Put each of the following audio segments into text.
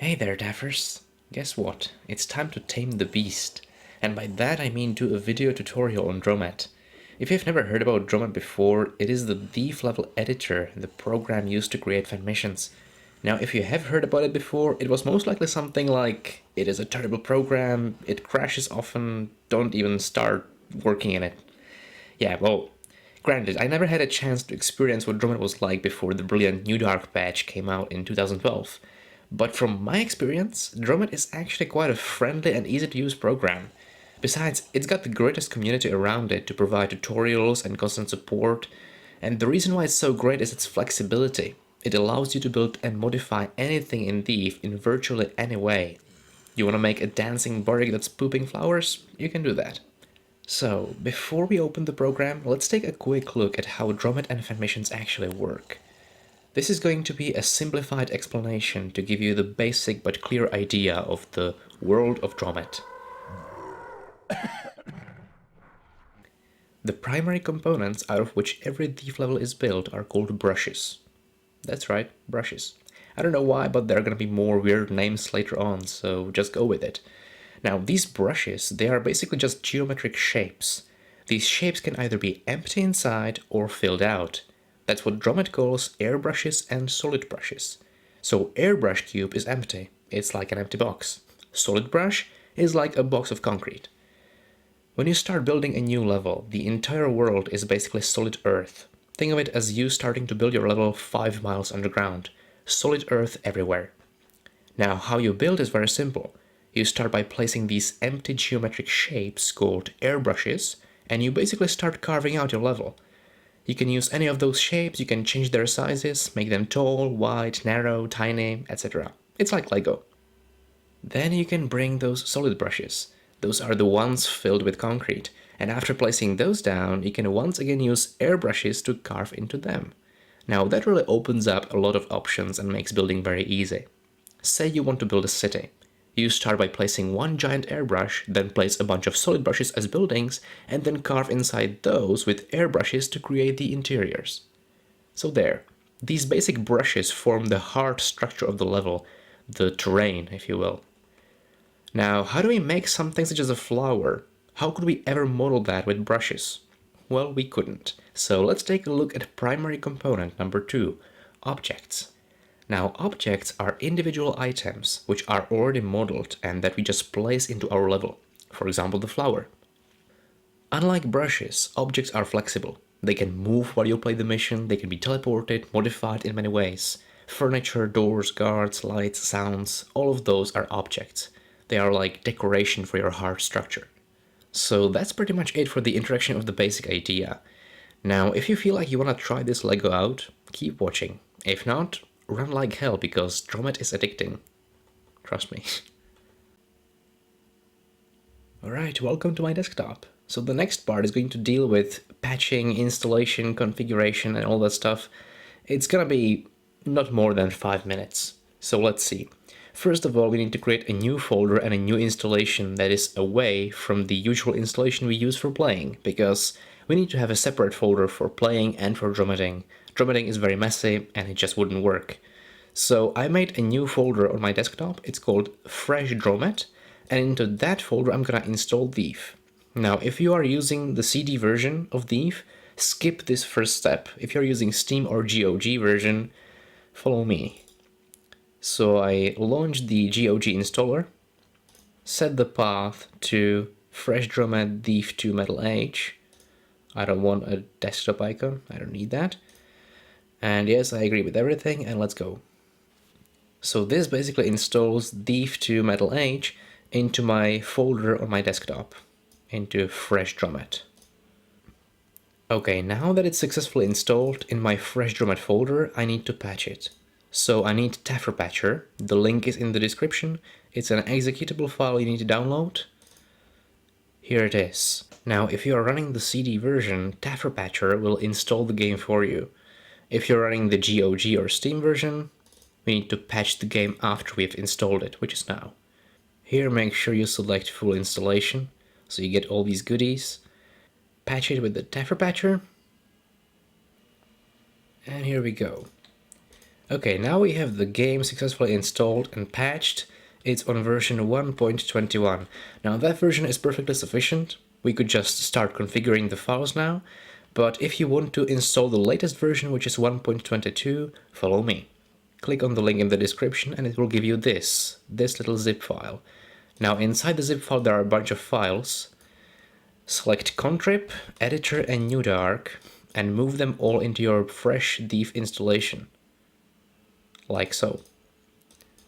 Hey there, Daffers. Guess what? It's time to tame the beast. And by that I mean do a video tutorial on Dromed. If you've never heard about Dromed before, it is the thief level editor, the program used to create fan missions. Now, if you have heard about it before, it was most likely something like, it is a terrible program, it crashes often, don't even start working in it. Yeah, well, granted, I never had a chance to experience what Dromed was like before the brilliant New Dark patch came out in 2012. But from my experience, Dromed is actually quite a friendly and easy to use program. Besides, it's got the greatest community around it to provide tutorials and constant support, and the reason why it's so great is its flexibility. It allows you to build and modify anything in Thief in virtually any way. You want to make a dancing bardic that's pooping flowers? You can do that. So, before we open the program, let's take a quick look at how Dromed and fan missions actually work. This is going to be a simplified explanation to give you the basic but clear idea of the world of Dromed. The primary components out of which every thief level is built are called brushes. That's right, brushes. I don't know why, but there are going to be more weird names later on, so just go with it. Now, these brushes, they are basically just geometric shapes. These shapes can either be empty inside or filled out. That's what Dromed calls airbrushes and solid brushes. So airbrush cube is empty, it's like an empty box. Solid brush is like a box of concrete. When you start building a new level, the entire world is basically solid earth. Think of it as you starting to build your level 5 miles underground. Solid earth everywhere. Now, how you build is very simple. You start by placing these empty geometric shapes called airbrushes, and you basically start carving out your level. You can use any of those shapes, you can change their sizes, make them tall, wide, narrow, tiny, etc. It's like Lego. Then you can bring those solid brushes. Those are the ones filled with concrete, and after placing those down, you can once again use airbrushes to carve into them. Now that really opens up a lot of options and makes building very easy. Say you want to build a city. You start by placing one giant airbrush, then place a bunch of solid brushes as buildings, and then carve inside those with airbrushes to create the interiors. So there. These basic brushes form the hard structure of the level, the terrain, if you will. Now, how do we make something such as a flower? How could we ever model that with brushes? Well, we couldn't. So let's take a look at primary component number 2, objects. Now, objects are individual items which are already modeled and that we just place into our level. For example, the flower. Unlike brushes, objects are flexible. They can move while you play the mission, they can be teleported, modified in many ways. Furniture, doors, guards, lights, sounds, all of those are objects. They are like decoration for your hard structure. So that's pretty much it for the introduction of the basic idea. Now, if you feel like you want to try this Lego out, keep watching. If not, run like hell because Dromed is addicting. Trust me. Alright, welcome to my desktop. So the next part is going to deal with patching, installation, configuration and all that stuff. It's gonna be not more than 5 minutes. So let's see. First of all, we need to create a new folder and a new installation that is away from the usual installation we use for playing, because we need to have a separate folder for playing and for Dromeding. Dromeding is very messy and it just wouldn't work. So I made a new folder on my desktop. It's called Fresh Dromed, and into that folder I'm gonna install Thief. Now, if you are using the CD version of Thief, skip this first step. If you're using Steam or GOG version, follow me. So I launched the GOG installer, set the path to Fresh Dromed Thief 2 Metal Age. I don't want a desktop icon, I don't need that. And yes, I agree with everything, and let's go. So this basically installs Thief 2 Metal Age into my folder on my desktop, into Fresh Dromed. Okay, now that it's successfully installed in my Fresh Dromed folder, I need to patch it. So I need Taffer Patcher, the link is in the description. It's an executable file you need to download. Here it is. Now, if you are running the CD version, Taffer Patcher will install the game for you. If you're running the GOG or Steam version, we need to patch the game after we've installed it, which is now. Here, make sure you select full installation, so you get all these goodies. Patch it with the Taffer Patcher. And here we go. Okay, now we have the game successfully installed and patched. It's on version 1.21. Now that version is perfectly sufficient. We could just start configuring the files now. But if you want to install the latest version, which is 1.22, follow me. Click on the link in the description and it will give you this little zip file. Now inside the zip file there are a bunch of files. Select contrib, editor and new dark and move them all into your fresh dev installation. Like so.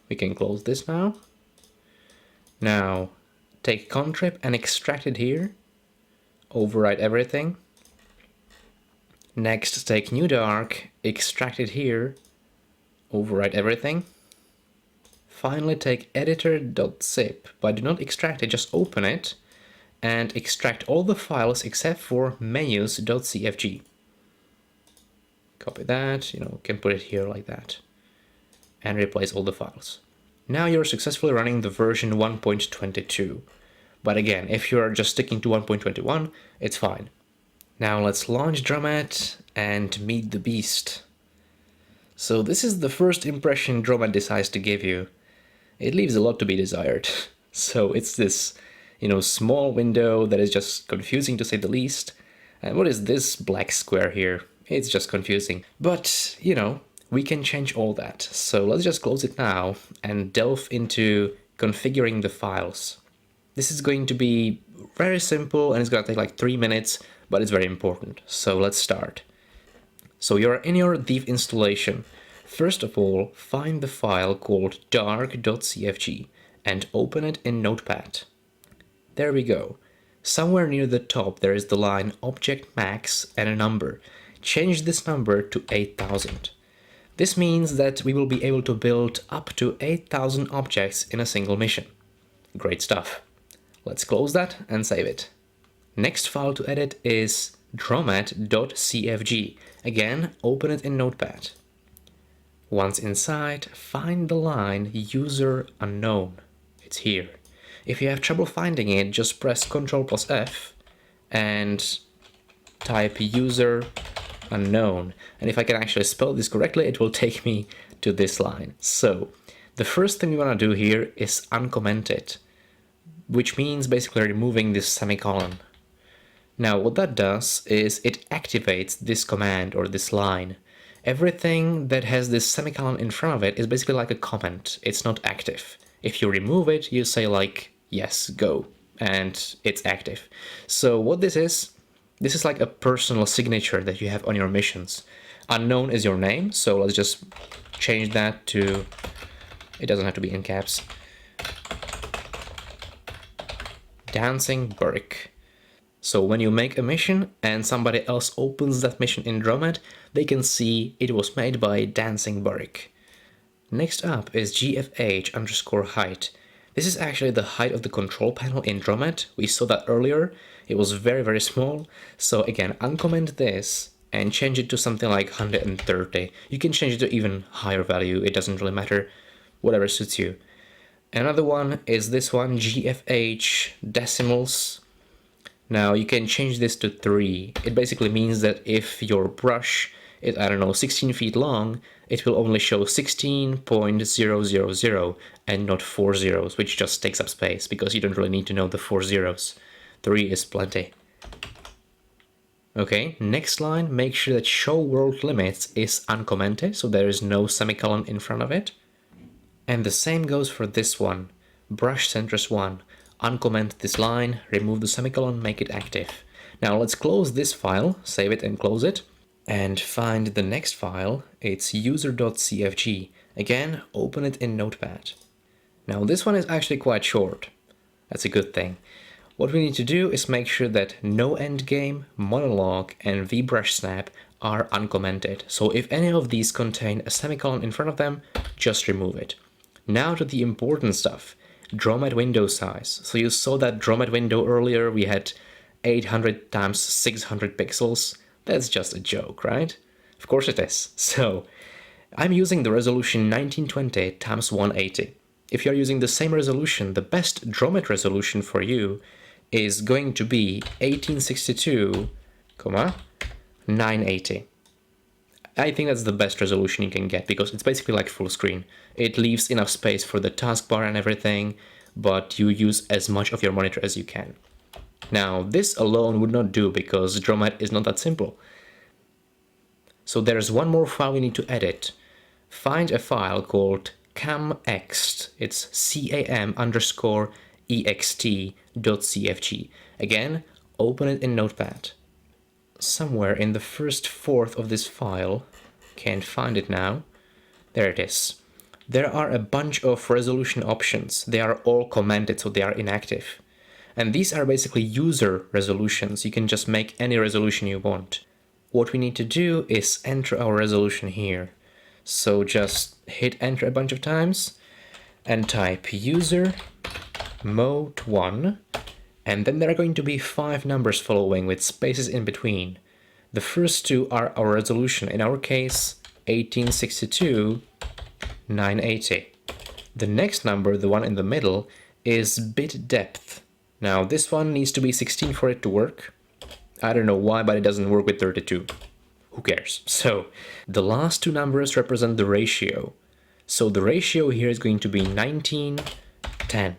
We can close this now. Now take contrib and extract it here. Overwrite everything. Next take new dark, extract it here. Overwrite everything. Finally take editor.zip, but do not extract it, just open it and extract all the files except for menus.cfg. Copy that, can put it here like that. And replace all the files. Now you're successfully running the version 1.22. But again, if you're just sticking to 1.21, it's fine. Now let's launch Dromed and meet the beast. So this is the first impression Dromed decides to give you. It leaves a lot to be desired. So it's this, small window that is just confusing to say the least. And what is this black square here? It's just confusing. But, we can change all that. So let's just close it now and delve into configuring the files. This is going to be very simple and it's going to take like 3 minutes, but it's very important. So let's start. So you're in your dev installation. First of all, find the file called dark.cfg and open it in Notepad. There we go. Somewhere near the top there is the line object max and a number. Change this number to 8000. This means that we will be able to build up to 8000 objects in a single mission. Great stuff. Let's close that and save it. Next file to edit is dromed.cfg. Again, open it in Notepad. Once inside, find the line user unknown. It's here. If you have trouble finding it, just press Ctrl+F and type user unknown. And if I can actually spell this correctly, it will take me to this line. So the first thing we want to do here is uncomment it, which means basically removing this semicolon. Now what that does is it activates this command or this line. Everything that has this semicolon in front of it is basically like a comment. It's not active. If you remove it, you say like, yes, go, and it's active. So what this is like a personal signature that you have on your missions. Unknown is your name, so let's just change that to, it doesn't have to be in caps. Dancing Burrick. So when you make a mission and somebody else opens that mission in Dromed, they can see it was made by Dancing Burrick. Next up is gfh_height. This is actually the height of the control panel in Dromed. We saw that earlier. It was very, very small. So again, uncomment this and change it to something like 130. You can change it to even higher value. It doesn't really matter. Whatever suits you. Another one is this one, gfh decimals. Now you can change this to 3. It basically means that if your brush is, 16 feet long, it will only show 16.000 and not 4 zeros, which just takes up space because you don't really need to know the 4 zeros. 3 is plenty. Okay, next line, make sure that show world limits is uncommented, so there is no semicolon in front of it. And the same goes for this one, brush centers 1. Uncomment this line, remove the semicolon, make it active. Now let's close this file, save it and close it, and find the next file. It's user.cfg. Again, open it in Notepad. Now this one is actually quite short. That's a good thing. What we need to do is make sure that no endgame, monologue, and vbrush snap are uncommented. So if any of these contain a semicolon in front of them, just remove it. Now to the important stuff. Dromed window size. So you saw that Dromed window earlier, we had 800 times 600 pixels. That's just a joke, right? Of course it is. So I'm using the resolution 1920 times 180. If you're using the same resolution, the best Dromed resolution for you is going to be 1862, 980. I think that's the best resolution you can get because it's basically like full screen. It leaves enough space for the taskbar and everything, but you use as much of your monitor as you can. Now, this alone would not do because Dromed is not that simple. So there's one more file we need to edit. Find a file called camExt. It's cam_ext.cfg. Again, open it in Notepad. Somewhere in the first fourth of this file, can't find it now. There it is. There are a bunch of resolution options. They are all commented, so they are inactive. And these are basically user resolutions. You can just make any resolution you want. What we need to do is enter our resolution here. So just hit enter a bunch of times and type user mode 1, and then there are going to be 5 numbers following with spaces in between. The first 2 are our resolution, in our case 1862/980. The next number, the one in the middle, is bit depth. Now this one needs to be 16 for it to work. I don't know why, but it doesn't work with 32. Who cares? So the last 2 numbers represent the ratio. So the ratio here is going to be 19:10.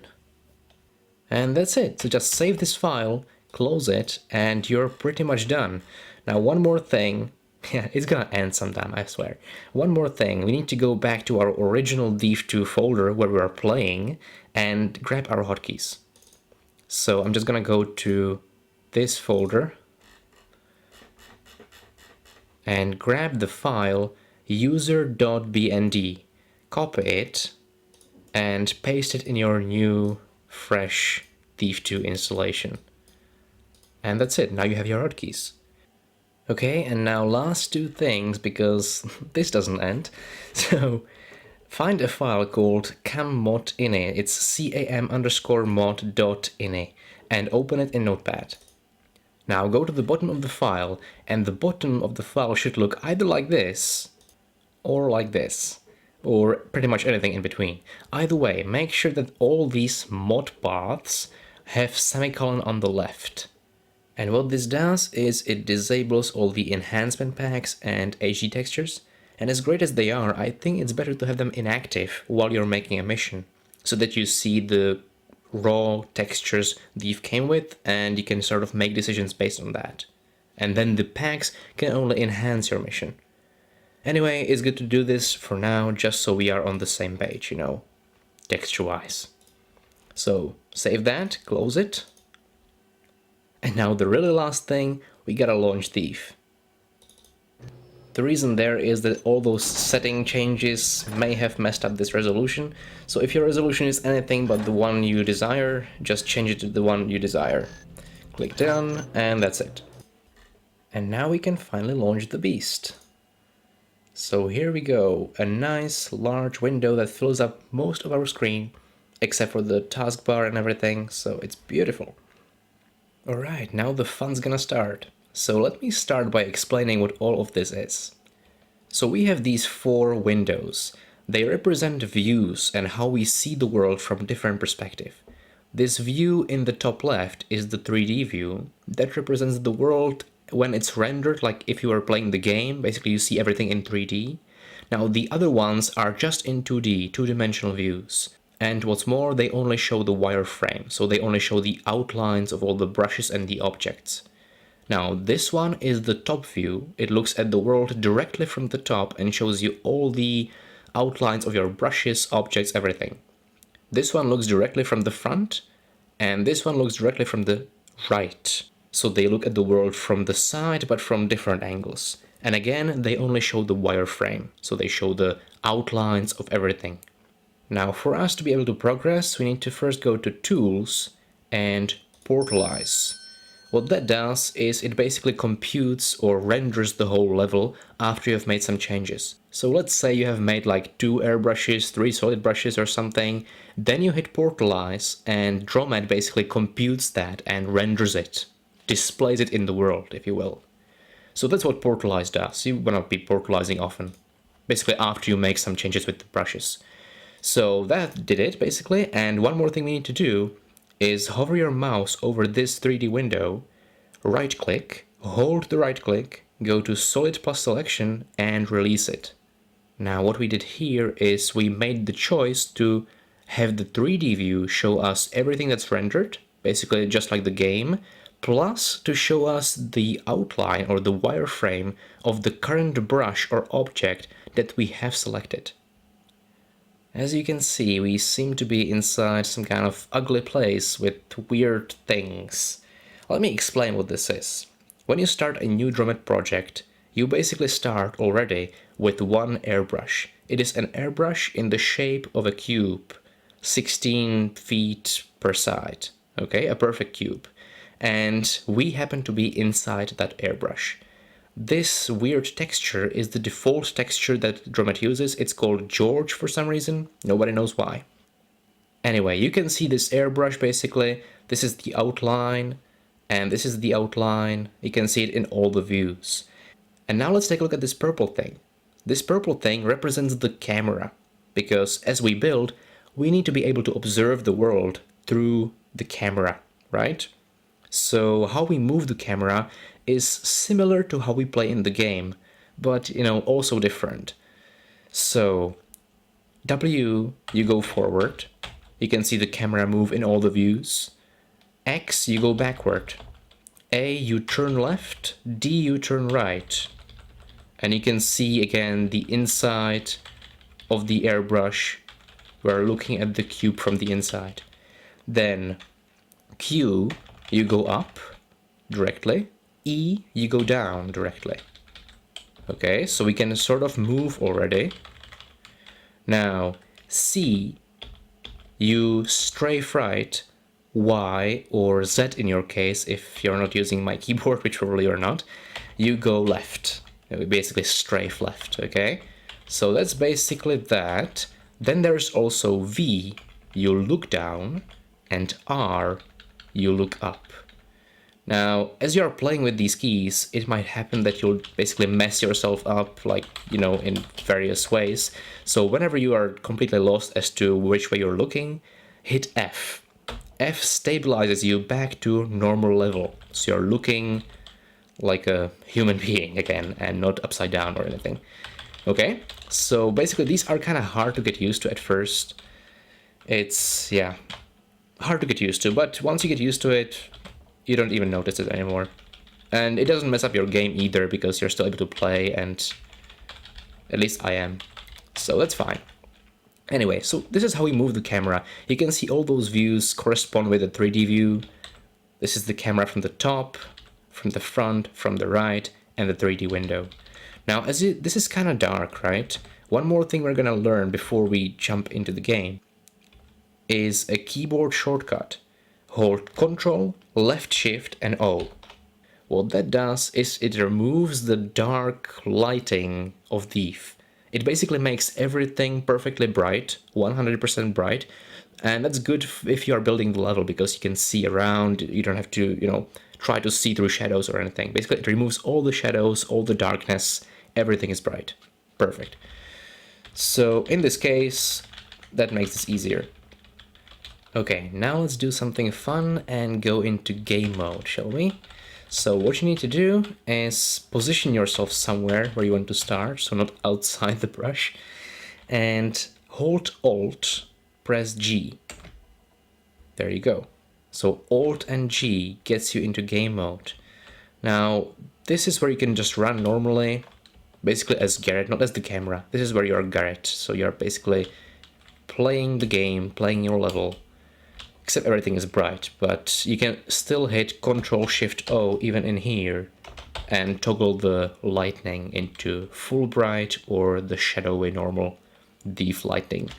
And that's it. So just save this file, close it, and you're pretty much done. Now one more thing. Yeah, it's gonna end sometime, I swear. One more thing. We need to go back to our original Div2 folder where we are playing and grab our hotkeys. So I'm just gonna go to this folder and grab the file user.bnd, copy it, and paste it in your new, fresh Div2 installation. And that's it, now you have your hotkeys. Okay, and now last 2 things, because this doesn't end. So find a file called cammod_ini, it's cam_mod.ini, and open it in Notepad. Now go to the bottom of the file, and the bottom of the file should look either like this, or like this, or pretty much anything in between. Either way, make sure that all these mod paths have semicolon on the left. And what this does is it disables all the enhancement packs and HD textures, and as great as they are, I think it's better to have them inactive while you're making a mission, so that you see the raw textures Div came with, and you can sort of make decisions based on that. And then the packs can only enhance your mission. Anyway, it's good to do this for now, just so we are on the same page, you know, texture-wise. So, save that, close it. And now the really last thing, we gotta launch Div. The reason there is that all those setting changes may have messed up this resolution, so if your resolution is anything but the one you desire, just change it to the one you desire. Click done, and that's it. And now we can finally launch the beast. So here we go, a nice large window that fills up most of our screen, except for the taskbar and everything, so it's beautiful. Alright, now the fun's gonna start. So let me start by explaining what all of this is. So we have these 4 windows. They represent views and how we see the world from different perspectives. This view in the top left is the 3D view that represents the world when it's rendered, like if you were playing the game, basically you see everything in 3D. Now the other ones are just in 2D, two-dimensional views. And what's more, they only show the wireframe, so they only show the outlines of all the brushes and the objects. Now this one is the top view. It looks at the world directly from the top and shows you all the outlines of your brushes, objects, everything. This one looks directly from the front, and this one looks directly from the right. So they look at the world from the side, but from different angles. And again, they only show the wireframe, so they show the outlines of everything. Now for us to be able to progress, we need to first go to Tools and Portalize. What that does is it basically computes or renders the whole level after you have made some changes. So let's say you have made like 2 airbrushes, 3 solid brushes or something, then you hit Portalize and Dromed basically computes that and renders it, displays it in the world, if you will. So that's what Portalize does. You wanna be portalizing often, basically after you make some changes with the brushes. So that did it basically, and one more thing we need to do is hover your mouse over this 3D window, right click, hold the right click, go to Solid plus Selection and release it. Now what we did here is we made the choice to have the 3D view show us everything that's rendered, basically just like the game, plus to show us the outline or the wireframe of the current brush or object that we have selected. As you can see, we seem to be inside some kind of ugly place with weird things. Let me explain what this is. When you start a new Dromed project, you basically start already with one airbrush. It is an airbrush in the shape of a cube, 16 feet per side, okay, a perfect cube. And we happen to be inside that airbrush. This weird texture is the default texture that Dromed uses. It's called George for some reason. Nobody knows why. Anyway, you can see this airbrush basically. This is the outline, and this is the outline. You can see it in all the views. And now let's take a look at this purple thing. This purple thing represents the camera, because as we build, we need to be able to observe the world through the camera, right? So how we move the camera is similar to how we play in the game, but, you know, also different. So W, you go forward. You can see the camera move in all the views. X, you go backward. A, you turn left. D, you turn right. And you can see again the inside of the airbrush. We're looking at the cube from the inside. Then Q, you go up directly. E, you go down directly. Okay, so we can sort of move already. Now, C, you strafe right. Y, or Z in your case, if you're not using my keyboard, which probably you're not, you go left. We basically strafe left, okay? So that's basically that. Then there's also V, you look down, and R, you look up. Now, as you're playing with these keys, it might happen that you'll basically mess yourself up, like, you know, in various ways. So whenever you are completely lost as to which way you're looking, hit F. F stabilizes you back to normal level. So you're looking like a human being again, and not upside down or anything. Okay, so basically these are kind of hard to get used to at first. It's, yeah, hard to get used to, but once you get used to it, you don't even notice it anymore. And it doesn't mess up your game either, because you're still able to play, and at least I am. So that's fine. Anyway, so this is how we move the camera. You can see all those views correspond with the 3D view. This is the camera from the top, from the front, from the right, and the 3D window. Now, this is kind of dark, right? One more thing we're gonna learn before we jump into the game is a keyboard shortcut. Hold Ctrl, left shift, and O. What that does is it removes the dark lighting of Thief. It basically makes everything perfectly bright, 100% bright, and that's good if you are building the level, because you can see around, you don't have to, you know, try to see through shadows or anything. Basically, it removes all the shadows, all the darkness, everything is bright. Perfect. So in this case, that makes this easier. Okay, now let's do something fun and go into game mode, shall we? So what you need to do is position yourself somewhere where you want to start, so not outside the brush, and hold Alt, press G. There you go. So Alt and G gets you into game mode. Now, this is where you can just run normally, basically as Garrett, not as the camera. This is where you're Garrett, so you're basically playing the game, playing your level, except everything is bright, but you can still hit Ctrl-Shift-O even in here and toggle the lightning into full bright or the shadowy normal Thief lighting.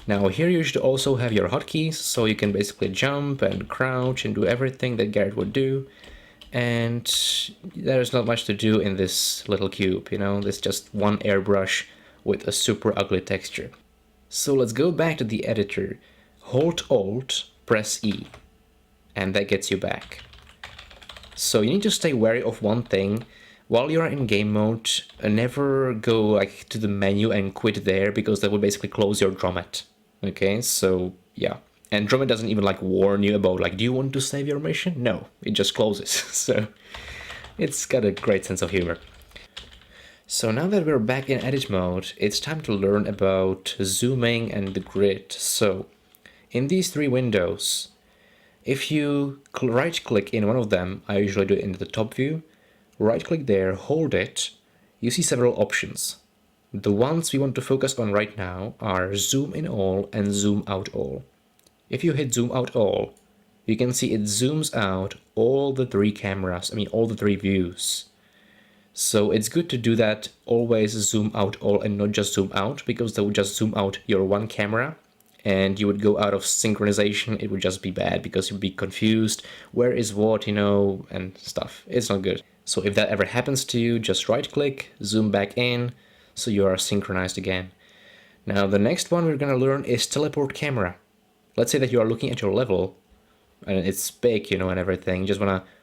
Now here you should also have your hotkeys, so you can basically jump and crouch and do everything that Garrett would do. And there's not much to do in this little cube, you know, there's just one airbrush with a super ugly texture. So let's go back to the editor. Hold Alt, press E, and that gets you back. So you need to stay wary of one thing. While you're in game mode, never go like to the menu and quit there, because that would basically close your Dromed. Okay, so yeah. And Dromed doesn't even like warn you about like, do you want to save your mission? No, it just closes. So It's got a great sense of humor. So now that we're back in edit mode, it's time to learn about zooming and the grid. So in these three windows, if you right click in one of them, I usually do it in the top view, right click there, hold it, you see several options. The ones we want to focus on right now are zoom in all and zoom out all. If you hit zoom out all, you can see it zooms out all the three cameras, all the three views. So it's good to do that, always zoom out all and not just zoom out, because that would just zoom out your one camera and you would go out of synchronization. It would just be bad because you'd be confused. Where is what, and stuff. It's not good. So if that ever happens to you, just right click, zoom back in, so you are synchronized again. Now the next one we're gonna learn is teleport camera. Let's say that you are looking at your level and it's big, and everything.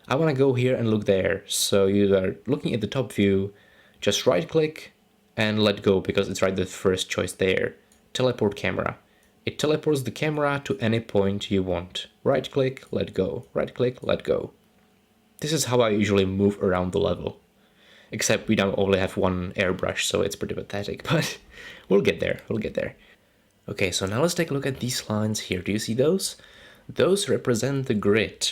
I wanna go here and look there. So you are looking at the top view, just right click and let go because it's right the first choice there. Teleport camera. It teleports the camera to any point you want. Right click, let go. Right click, let go. This is how I usually move around the level. Except we don't only have one airbrush, so it's pretty pathetic, but we'll get there. Okay, so now let's take a look at these lines here. Do you see those? Those represent the grid.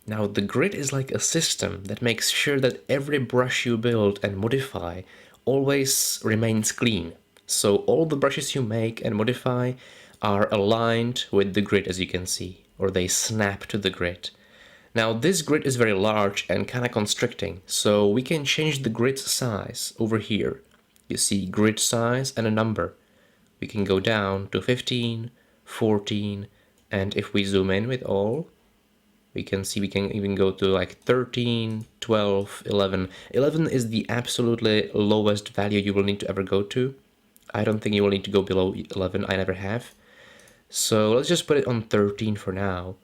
Now the grid is like a system that makes sure that every brush you build and modify always remains clean. So all the brushes you make and modify are aligned with the grid, as you can see, or they snap to the grid. Now this grid is very large and kind of constricting, so we can change the grid size over here. You see grid size and a number. We can go down to 15, 14, and if we zoom in with all, we can see we can even go to like 13, 12, 11. 11 is the absolutely lowest value you will need to ever go to. I don't think you will need to go below 11, I never have. So let's just put it on 13 for now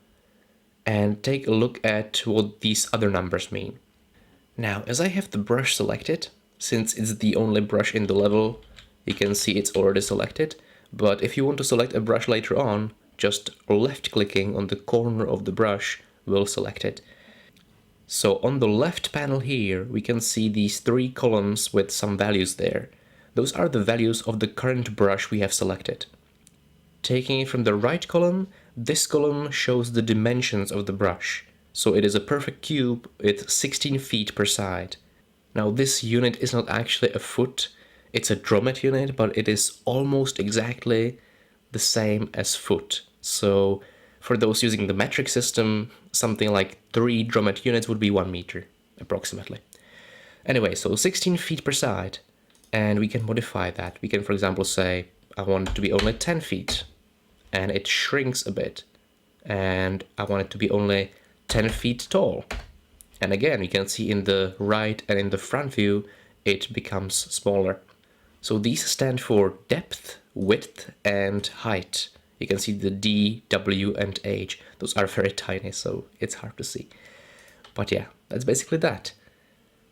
and take a look at what these other numbers mean. Now, as I have the brush selected, since it's the only brush in the level, you can see it's already selected. But if you want to select a brush later on, just left clicking on the corner of the brush will select it. So on the left panel here, we can see these three columns with some values there. Those are the values of the current brush we have selected. Taking it from the right column, this column shows the dimensions of the brush. So it is a perfect cube with 16 feet per side. Now this unit is not actually a foot, it's a Dromed unit, but it is almost exactly the same as foot. So for those using the metric system, something like 3 Dromed units would be 1 meter, approximately. Anyway, so 16 feet per side, and we can modify that. We can, for example, say, I want it to be only 10 feet, and it shrinks a bit. And I want it to be only 10 feet tall. And again, you can see in the right and in the front view, it becomes smaller. So these stand for depth, width, and height. You can see the D, W, and H. Those are very tiny, so it's hard to see. But yeah, that's basically that.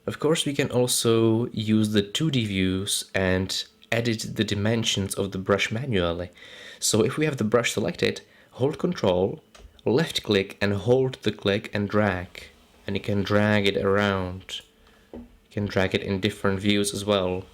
Of course, we can also use the 2D views and edit the dimensions of the brush manually. So if we have the brush selected, hold Control, left click and hold the click and drag. And you can drag it around. You can drag it in different views as well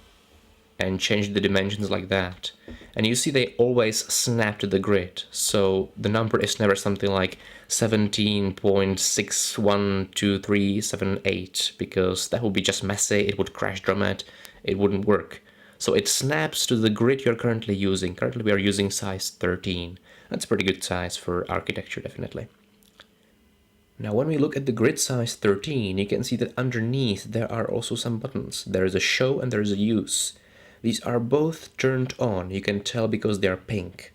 and change the dimensions like that. And you see they always snap to the grid. So the number is never something like 17.612378 because that would be just messy, it would crash Dromed, it wouldn't work. So it snaps to the grid you're currently using. Currently we are using size 13. That's a pretty good size for architecture, definitely. Now when we look at the grid size 13, you can see that underneath there are also some buttons. There is a show and there is a use. These are both turned on, you can tell because they are pink.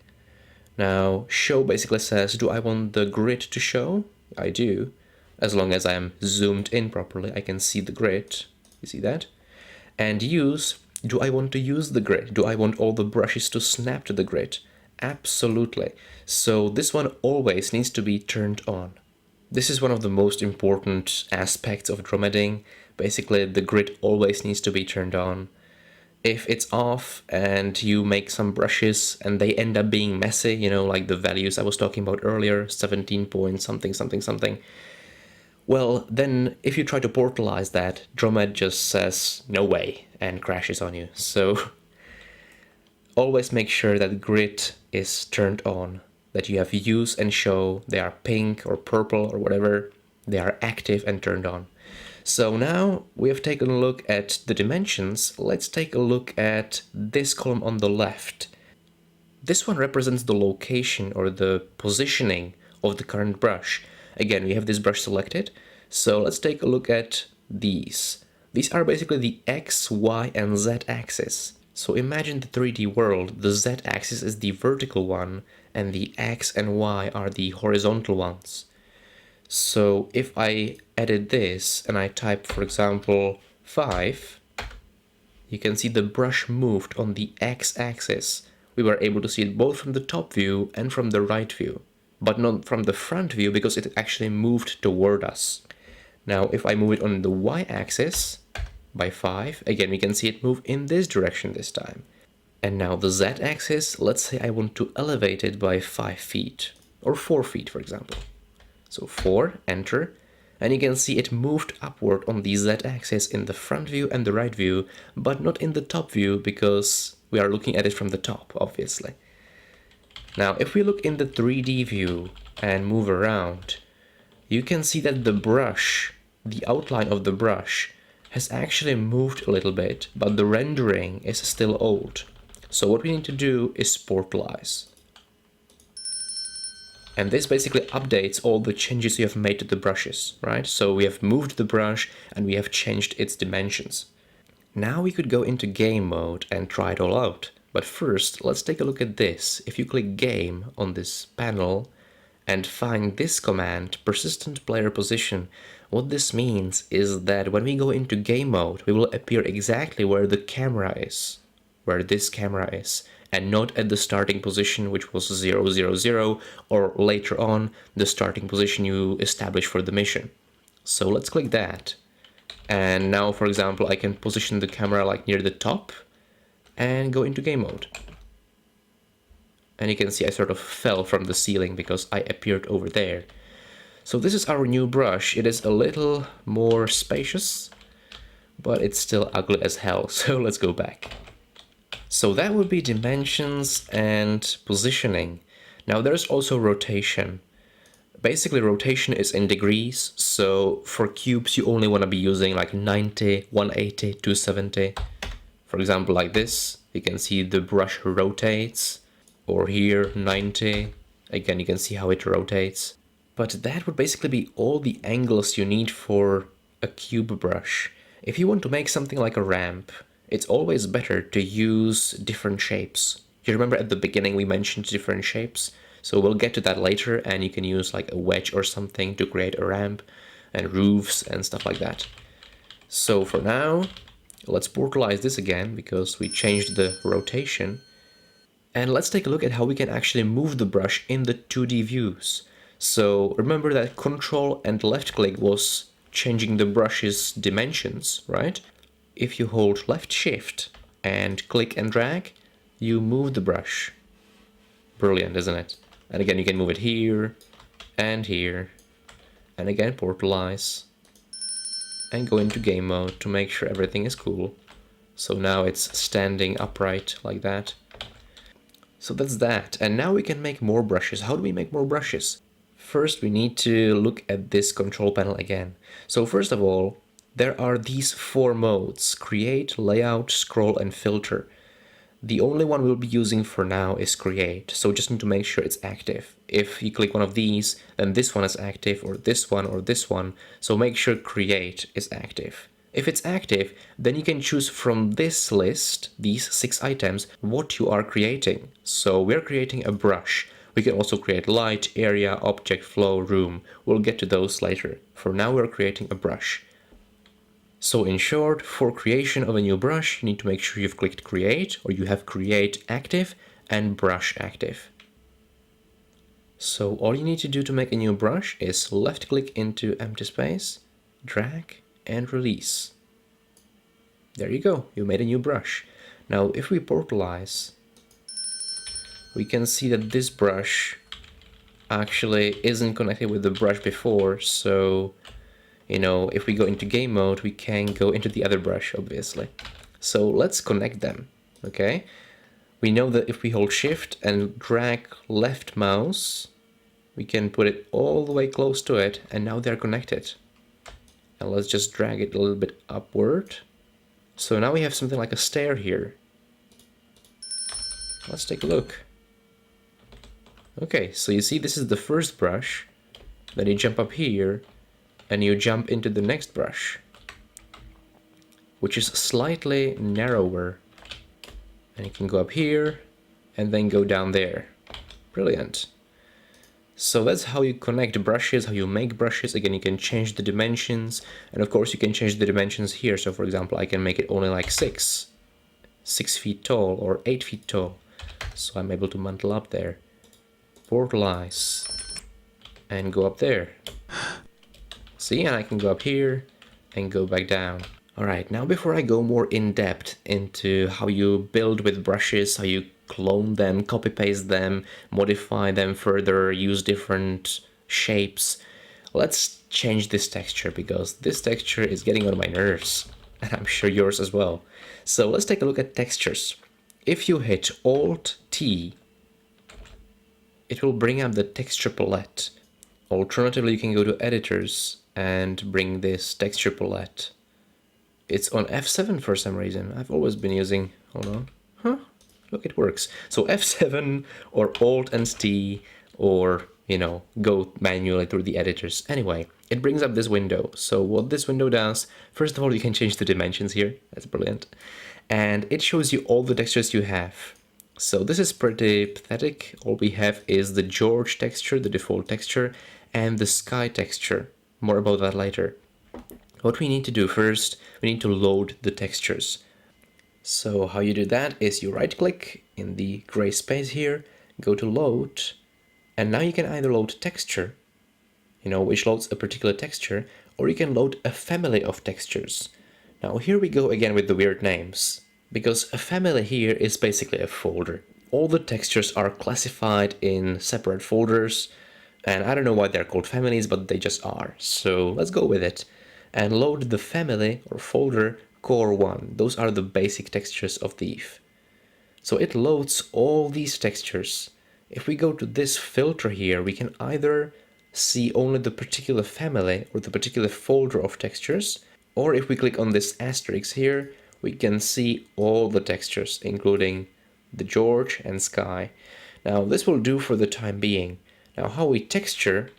Now, show basically says, do I want the grid to show? I do. As long as I am zoomed in properly, I can see the grid. You see that? And use, do I want to use the grid? Do I want all the brushes to snap to the grid? Absolutely. So this one always needs to be turned on. This is one of the most important aspects of Dromeding. Basically, the grid always needs to be turned on. If it's off and you make some brushes and they end up being messy, like the values I was talking about earlier, 17 point something, Well, then if you try to portalize that, Dromed just says no way and crashes on you. So always make sure that grid is turned on, that you have use and show, they are pink or purple or whatever, they are active and turned on. So now we have taken a look at the dimensions, let's take a look at this column on the left. This one represents the location or the positioning of the current brush. Again, we have this brush selected, so let's take a look at these. These are basically the X, Y, and Z axis. So imagine the 3D world, the Z axis is the vertical one, and the X and Y are the horizontal ones. So if I edit this and I type, for example, 5, you can see the brush moved on the X axis. We were able to see it both from the top view and from the right view, but not from the front view because it actually moved toward us. Now, if I move it on the Y axis by 5, again, we can see it move in this direction this time. And now the Z axis, let's say I want to elevate it by 5 feet, or 4 feet, for example. So 4, enter, and you can see it moved upward on the Z axis in the front view and the right view, but not in the top view because we are looking at it from the top, obviously. Now, if we look in the 3D view and move around, you can see that the brush, the outline of the brush, has actually moved a little bit, but the rendering is still old. So what we need to do is portalize. And this basically updates all the changes you have made to the brushes, right? So we have moved the brush and we have changed its dimensions. Now we could go into game mode and try it all out. But first, let's take a look at this. If you click game on this panel and find this command, persistent player position, what this means is that when we go into game mode, we will appear exactly where the camera is, where this camera is, and not at the starting position, which was 0, 0, 0, or later on, the starting position you establish for the mission. So let's click that. And now, for example, I can position the camera like near the top and go into game mode. And you can see I sort of fell from the ceiling because I appeared over there. So this is our new brush. It is a little more spacious, but it's still ugly as hell. So let's go back. So that would be dimensions and positioning. Now there's also rotation. Basically rotation is in degrees, so for cubes you only want to be using like 90, 180, 270. For example, like this, you can see the brush rotates, or here 90, again you can see how it rotates. But that would basically be all the angles you need for a cube brush. If you want to make something like a ramp, it's always better to use different shapes. You remember at the beginning we mentioned different shapes? So we'll get to that later, and you can use like a wedge or something to create a ramp and roofs and stuff like that. So for now, let's portalize this again because we changed the rotation. And let's take a look at how we can actually move the brush in the 2D views. So remember that Control and left click was changing the brush's dimensions, right? If you hold left shift and click and drag, you move the brush. Brilliant, isn't it? And again, you can move it here and here. And again, portalize. And go into game mode to make sure everything is cool. So now it's standing upright like that. So that's that. And now we can make more brushes. How do we make more brushes? First, we need to look at this control panel again. So first of all, there are these 4 modes: create, layout, scroll, and filter. The only one we'll be using for now is create, so just need to make sure it's active. If you click one of these, then this one is active, or this one, or this one, so make sure create is active. If it's active, then you can choose from this list, these 6 items, what you are creating. So we're creating a brush. We can also create light, area, object, flow, room. We'll get to those later. For now, we're creating a brush. So in short, for creation of a new brush, you need to make sure you've clicked create, or you have create active and brush active. So all you need to do to make a new brush is left click into empty space, drag and release. There you go, you made a new brush. Now if we portalize, we can see that this brush actually isn't connected with the brush before, so you know, if we go into game mode, we can go into the other brush, obviously. So let's connect them, okay? We know that if we hold shift and drag left mouse, we can put it all the way close to it, and now they're connected. And let's just drag it a little bit upward. So now we have something like a stair here. Let's take a look. Okay, so you see this is the first brush, then you jump up here, and you jump into the next brush, which is slightly narrower. And you can go up here, and then go down there. Brilliant. So that's how you connect brushes, how you make brushes. Again, you can change the dimensions, and of course you can change the dimensions here. So for example, I can make it only like 6 feet tall or 8 feet tall. So I'm able to mantle up there, portalize, and go up there. See, and I can go up here and go back down. Alright, now before I go more in depth into how you build with brushes, how you clone them, copy paste them, modify them further, use different shapes, let's change this texture, because this texture is getting on my nerves, and I'm sure yours as well. So let's take a look at textures. If you hit Alt-T, it will bring up the texture palette. Alternatively, you can go to editors and bring this texture palette. It's on F7 for some reason. I've always been using, hold on, look, it works. So F7 or Alt and T, or, you know, go manually through the editors. Anyway, it brings up this window. So what this window does, first of all, you can change the dimensions here. That's brilliant. And it shows you all the textures you have. So this is pretty pathetic. All we have is the George texture, the default texture, and the sky texture. More about that later. What we need to do first, we need to load the textures. So how you do that is you right click in the gray space here, go to load, and now you can either load texture, you know, which loads a particular texture, or you can load a family of textures. Now here we go again with the weird names, because a family here is basically a folder. All the textures are classified in separate folders, and I don't know why they're called families, but they just are. So let's go with it and load the family or folder core 1. Those are the basic textures of the Eve. So it loads all these textures. If we go to this filter here, we can either see only the particular family or the particular folder of textures, or if we click on this asterisk here, we can see all the textures, including the George and sky. Now this will do for the time being. Now how we texture,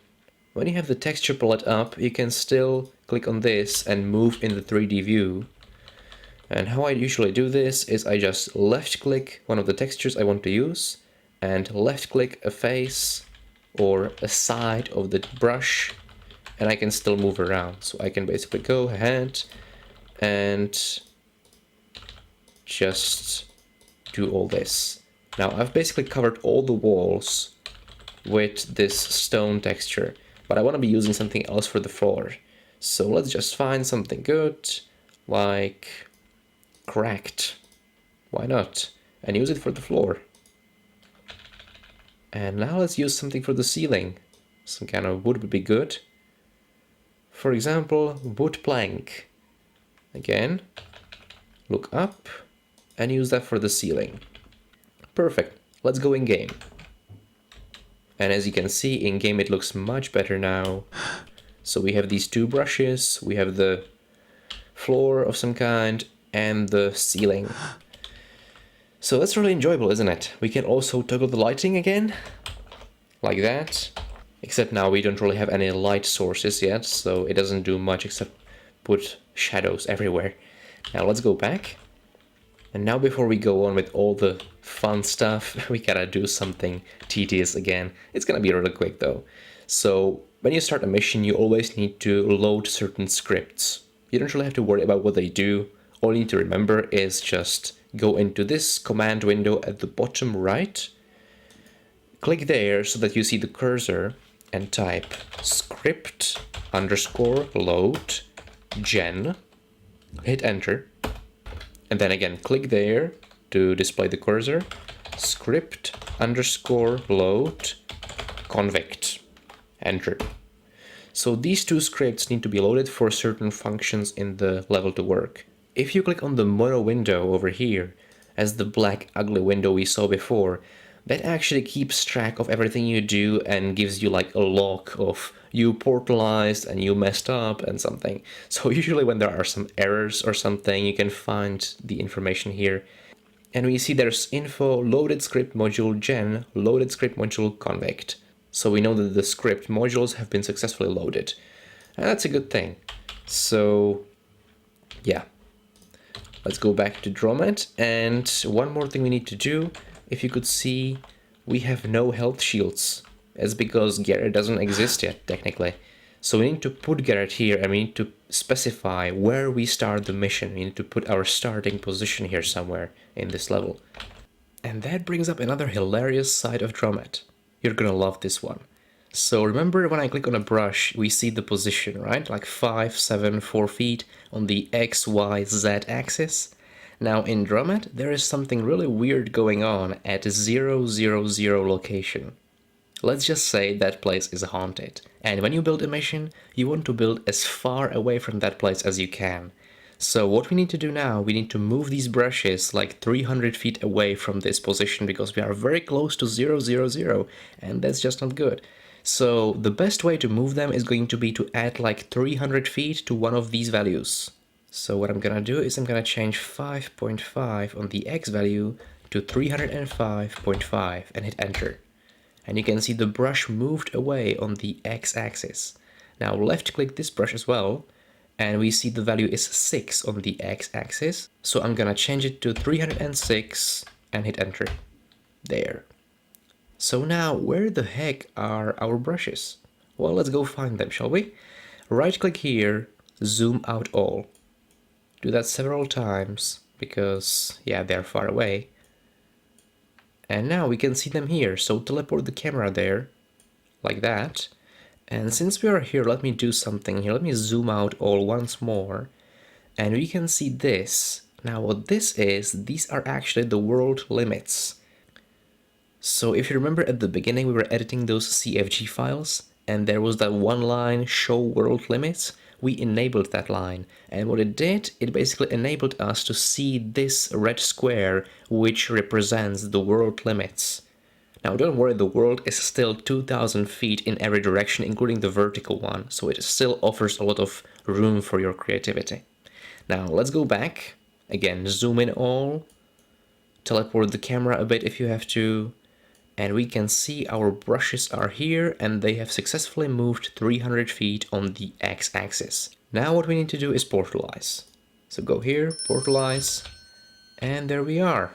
when you have the texture palette up, you can still click on this and move in the 3D view. And how I usually do this is I just left click one of the textures I want to use and left click a face or a side of the brush, and I can still move around. So I can basically go ahead and just do all this. Now I've basically covered all the walls with this stone texture, but I want to be using something else for the floor. So let's just find something good, like cracked. Why not? And use it for the floor. And now let's use something for the ceiling. Some kind of wood would be good. For example, wood plank. Again, look up and use that for the ceiling. Perfect. Let's go in game. And as you can see, in game it looks much better now. So we have these two brushes, we have the floor of some kind, and the ceiling. So that's really enjoyable, isn't it? We can also toggle the lighting again, like that. Except now we don't really have any light sources yet, so it doesn't do much except put shadows everywhere. Now let's go back. And now before we go on with all the fun stuff, we gotta do something tedious again. It's gonna be really quick though. So when you start a mission, you always need to load certain scripts. You don't really have to worry about what they do. All you need to remember is just go into this command window at the bottom right. Click there so that you see the cursor and type script underscore load gen. Hit enter. And then again, click there to display the cursor. Script underscore load convict. Enter. So these two scripts need to be loaded for certain functions in the level to work. If you click on the mono window over here, as the black ugly window we saw before, that actually keeps track of everything you do and gives you like a log of you portalized and you messed up and something. So usually when there are some errors or something, you can find the information here. And we see there's info loaded script module gen, loaded script module convict. So we know that the script modules have been successfully loaded. And that's a good thing. So yeah, let's go back to Dromed. And one more thing we need to do, if you could see, we have no health shields. That's because Garrett doesn't exist yet, technically. So we need to put Garrett here and we need to specify where we start the mission. We need to put our starting position here somewhere in this level. And that brings up another hilarious side of Dromed. You're gonna love this one. So remember when I click on a brush, we see the position, right? Like 5, 7, 4 feet on the X, Y, Z axis. Now in Dromed, there is something really weird going on at 0, 0, 0 location. Let's just say that place is haunted. And when you build a mission, you want to build as far away from that place as you can. So what we need to do now, we need to move these brushes like 300 feet away from this position because we are very close to 0, 0, 0, and that's just not good. So the best way to move them is going to be to add like 300 feet to one of these values. So what I'm gonna do is I'm gonna change 5.5 on the X value to 305.5 and hit enter. And you can see the brush moved away on the X-axis. Now left click this brush as well, and we see the value is 6 on the X-axis. So I'm gonna change it to 306 and hit enter. There. So now where the heck are our brushes? Well, let's go find them, shall we? Right click here, zoom out all. Do that several times because, yeah, they're far away. And now we can see them here, so teleport the camera there, like that. And since we are here, let me do something here. Let me zoom out all once more. And we can see this. Now what this is, these are actually the world limits. So if you remember at the beginning, we were editing those CFG files, and there was that one line, show world limits. We enabled that line, and what it did, it basically enabled us to see this red square which represents the world limits. Now don't worry, the world is still 2000 feet in every direction, including the vertical one, so it still offers a lot of room for your creativity. Now let's go back, again zoom in all, teleport the camera a bit if you have to, and we can see our brushes are here and they have successfully moved 300 feet on the X-axis. Now what we need to do is portalize. So go here, portalize, and there we are.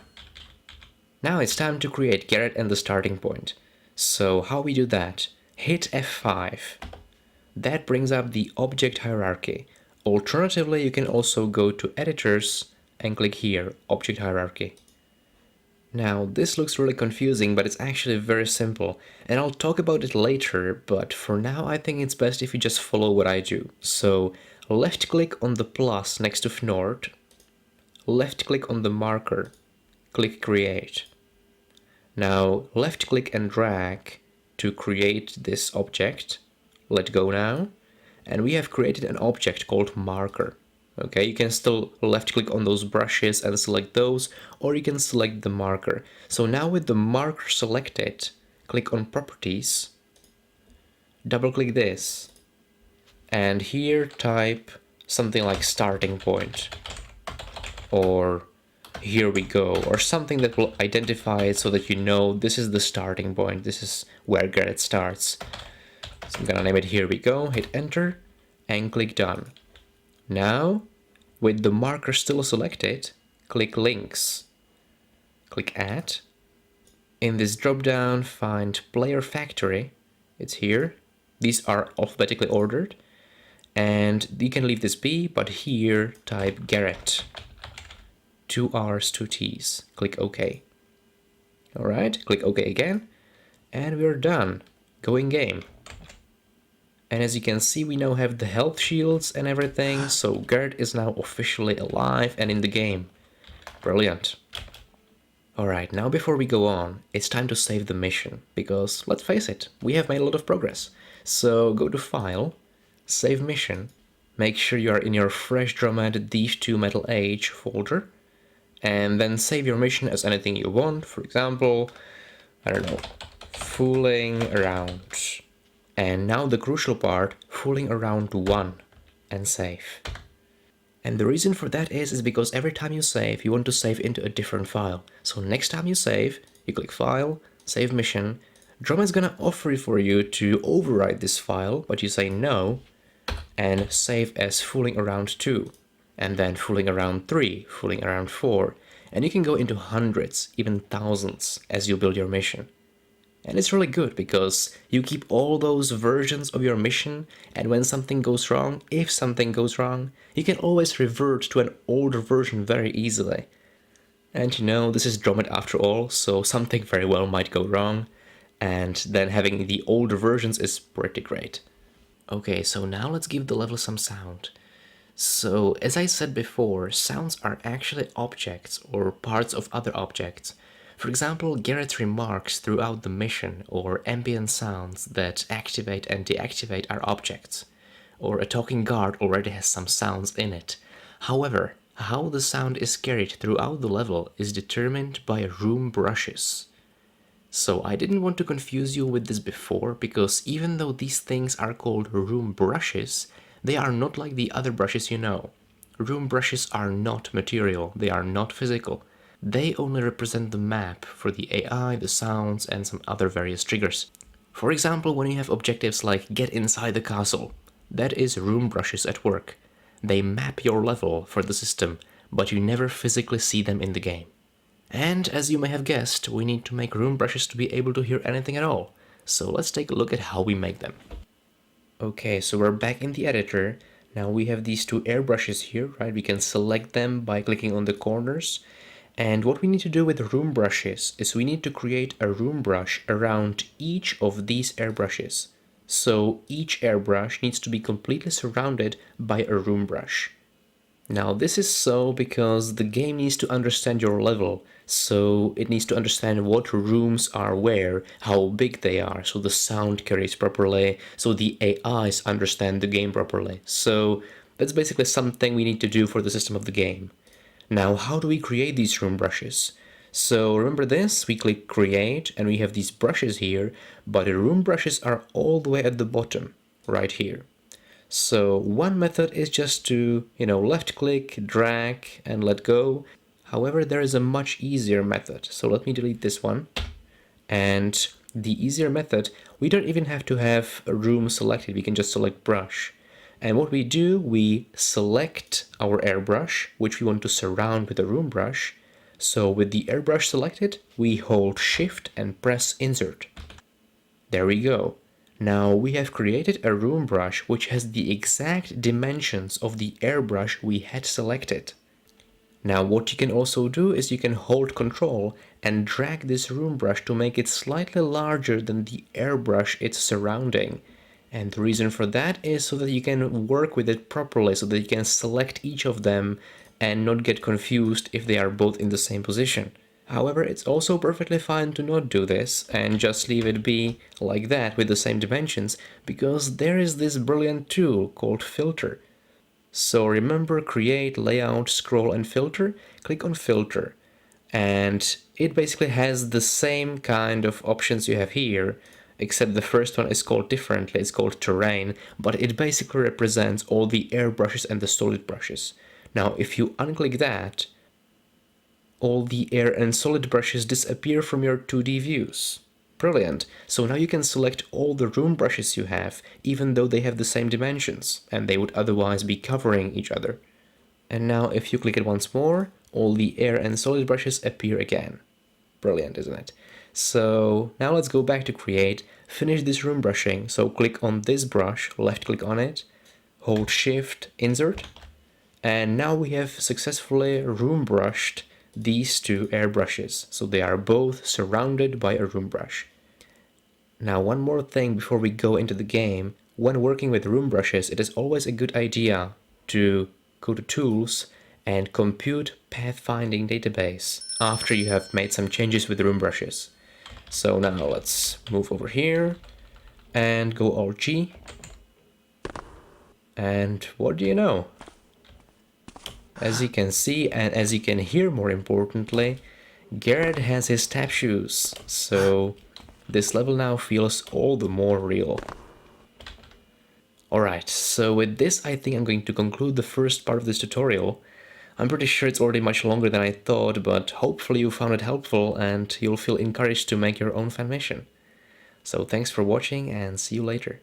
Now it's time to create Garrett and the starting point. So how we do that? Hit F5. That brings up the object hierarchy. Alternatively, you can also go to editors and click here, object hierarchy. Now, this looks really confusing, but it's actually very simple, and I'll talk about it later, but for now I think it's best if you just follow what I do. So, left click on the plus next to Fnord, left click on the marker, click create. Now, left click and drag to create this object, let go now, and we have created an object called marker. Okay, you can still left click on those brushes and select those, or you can select the marker. So now with the marker selected, click on properties, double click this, and here type something like starting point, or here we go, or something that will identify it so that you know this is the starting point, this is where Garrett starts. So I'm gonna name it here we go, hit enter, and click done. Now, with the marker still selected, click links, click add. In this drop-down, find player factory, it's here. These are alphabetically ordered, and you can leave this be, but here type Garrett, 2 R's, 2 T's, click OK. All right, click OK again, and we're done. Go in game. And as you can see, we now have the health shields and everything, so Garrett is now officially alive and in the game. Brilliant. Alright, now before we go on, it's time to save the mission, because let's face it, we have made a lot of progress. So go to File, save mission, make sure you are in your Fresh Dromed These Two Metal Age folder, and then save your mission as anything you want. For example, I don't know, fooling around. And now the crucial part, fooling around 1, and save. And the reason for that is because every time you save, you want to save into a different file. So next time you save, you click File, Save Mission. Dromed's gonna offer for you to overwrite this file, but you say no, and save as Fooling Around 2, and then Fooling Around 3, Fooling Around 4, and you can go into hundreds, even thousands, as you build your mission. And it's really good because you keep all those versions of your mission, and when something goes wrong, if something goes wrong, you can always revert to an older version very easily. And you know, this is Dromed after all, so something very well might go wrong, and then having the older versions is pretty great. Okay, so now let's give the level some sound. So, as I said before, sounds are actually objects or parts of other objects. For example, Garrett's remarks throughout the mission, or ambient sounds that activate and deactivate our objects. Or a talking guard already has some sounds in it. However, how the sound is carried throughout the level is determined by room brushes. So I didn't want to confuse you with this before, because even though these things are called room brushes, they are not like the other brushes you know. Room brushes are not material, they are not physical. They only represent the map for the AI, the sounds, and some other various triggers. For example, when you have objectives like get inside the castle, that is room brushes at work. They map your level for the system, but you never physically see them in the game. And as you may have guessed, we need to make room brushes to be able to hear anything at all. So let's take a look at how we make them. Okay, so we're back in the editor. Now we have these two airbrushes here, right? We can select them by clicking on the corners. And what we need to do with room brushes is we need to create a room brush around each of these airbrushes. So each airbrush needs to be completely surrounded by a room brush. Now this is so because the game needs to understand your level, so it needs to understand what rooms are where, how big they are, so the sound carries properly, so the AIs understand the game properly. So that's basically something we need to do for the system of the game. Now, how do we create these room brushes? So remember this, we click create and we have these brushes here, but the room brushes are all the way at the bottom, right here. So one method is just to, left click, drag and let go. However, there is a much easier method. So let me delete this one. And the easier method, we don't even have to have a room selected. We can just select brush. And what we do, we select our airbrush, which we want to surround with a room brush. So with the airbrush selected, we hold Shift and press Insert. There we go. Now we have created a room brush which has the exact dimensions of the airbrush we had selected. Now what you can also do is you can hold Control and drag this room brush to make it slightly larger than the airbrush it's surrounding. And the reason for that is so that you can work with it properly, so that you can select each of them and not get confused if they are both in the same position. However, it's also perfectly fine to not do this and just leave it be like that with the same dimensions, because there is this brilliant tool called Filter. So remember, create, layout, scroll and filter, click on filter. And it basically has the same kind of options you have here, except the first one is called differently, it's called terrain, but it basically represents all the airbrushes and the solid brushes. Now if you unclick that, all the air and solid brushes disappear from your 2D views. Brilliant! So now you can select all the room brushes you have, even though they have the same dimensions, and they would otherwise be covering each other. And now if you click it once more, all the air and solid brushes appear again. Brilliant, isn't it? So now let's go back to create, finish this room brushing, so click on this brush, left click on it, hold Shift, Insert, and now we have successfully room brushed these two airbrushes, so they are both surrounded by a room brush. Now one more thing before we go into the game, when working with room brushes it is always a good idea to go to Tools and Compute Pathfinding Database after you have made some changes with the room brushes. So now let's move over here and go Alt G. And what do you know? As you can see, and as you can hear more importantly, Garrett has his tap shoes, so this level now feels all the more real. Alright, so with this I think I'm going to conclude the first part of this tutorial. I'm pretty sure it's already much longer than I thought, but hopefully you found it helpful and you'll feel encouraged to make your own fanmission. So thanks for watching and see you later.